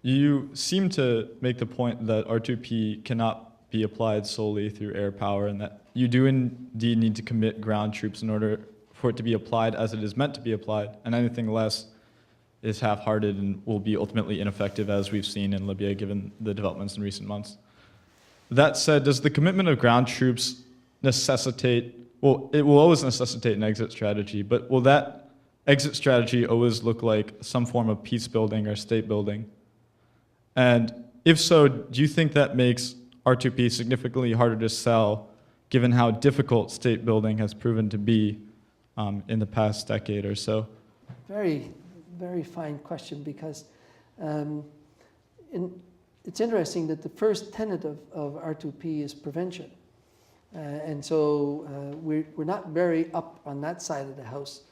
You seem to make the point that R2P cannot be applied solely through air power, and that you do indeed need to commit ground troops in order for it to be applied as it is meant to be applied, and anything less is half-hearted and will be ultimately ineffective, as we've seen in Libya given the developments in recent months. That said, does the commitment of ground troops necessitate, well, it will always necessitate an exit strategy, but will that exit strategy always look like some form of peace building or state building? And if so, do you think that makes R2P significantly harder to sell, given how difficult state building has proven to be in the past decade or so? Very, very fine question, because it's interesting that the first tenet of R2P is prevention. And so we're not very up on that side of the house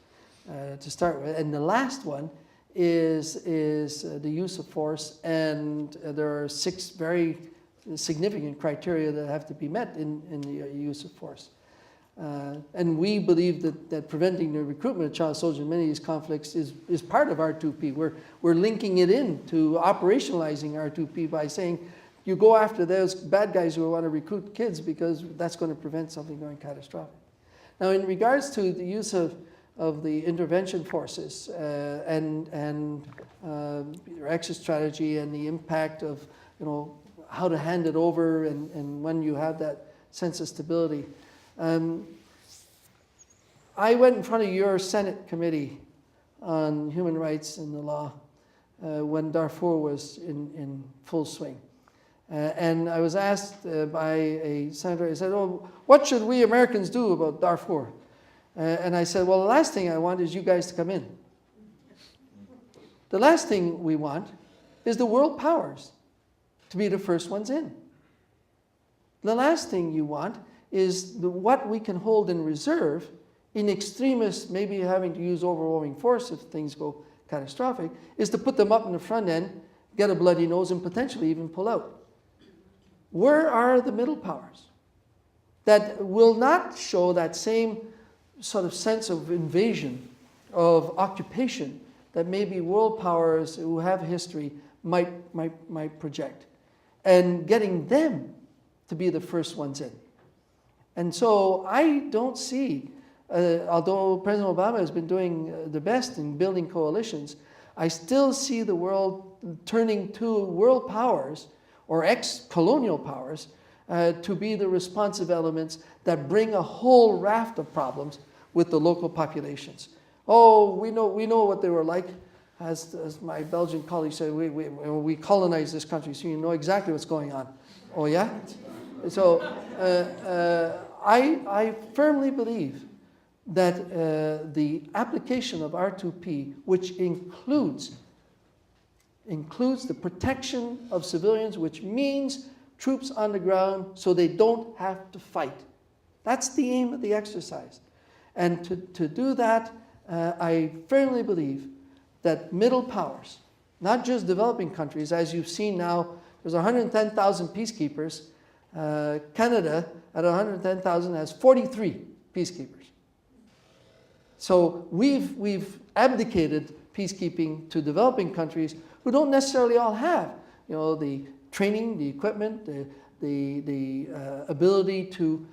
to start with. And the last one is the use of force, and there are 6 very significant criteria that have to be met in the use of force. And we believe that preventing the recruitment of child soldiers in many of these conflicts is part of R2P. We're linking it in to operationalizing R2P by saying, you go after those bad guys who want to recruit kids, because that's going to prevent something going catastrophic. Now, in regards to the use of the intervention forces and your exit strategy and the impact of, how to hand it over and when you have that sense of stability. I went in front of your Senate Committee on Human Rights and the Law when Darfur was in full swing. And I was asked by a senator, he said, "Oh, what should we Americans do about Darfur?" And I said, well, the last thing I want is you guys to come in. The last thing we want is the world powers to be the first ones in. The last thing you want is what we can hold in reserve in extremists, maybe having to use overwhelming force if things go catastrophic, is to put them up in the front end, get a bloody nose, and potentially even pull out. Where are the middle powers that will not show that same sort of sense of invasion, of occupation, that maybe world powers who have history might project, and getting them to be the first ones in? And so I don't see, although President Obama has been doing the best in building coalitions, I still see the world turning to world powers or ex-colonial powers to be the responsive elements that bring a whole raft of problems with the local populations. Oh, we know what they were like. As my Belgian colleague said, we colonized this country, so you know exactly what's going on. Oh yeah? So I firmly believe that the application of R2P, which includes the protection of civilians, which means troops on the ground so they don't have to fight. That's the aim of the exercise. And to do that, I firmly believe that middle powers, not just developing countries, as you've seen now, there's 110,000 peacekeepers. Canada, at 110,000, has 43 peacekeepers. So we've abdicated peacekeeping to developing countries who don't necessarily all have, the training, the equipment, the ability to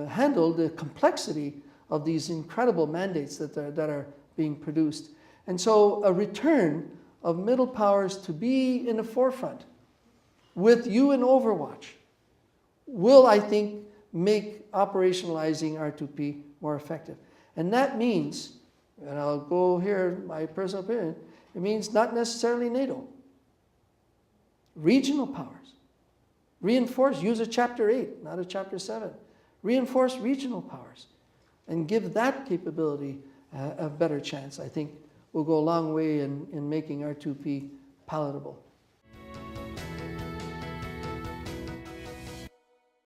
handle the complexity of these incredible mandates that are being produced. And so a return of middle powers to be in the forefront with you in Overwatch will, I think, make operationalizing R2P more effective. And that means, and I'll go here, my personal opinion, it means not necessarily NATO. Regional powers. Reinforce, use a Chapter 8, not a Chapter 7. Reinforce regional powers and give that capability a better chance, I think, will go a long way in making R2P palatable.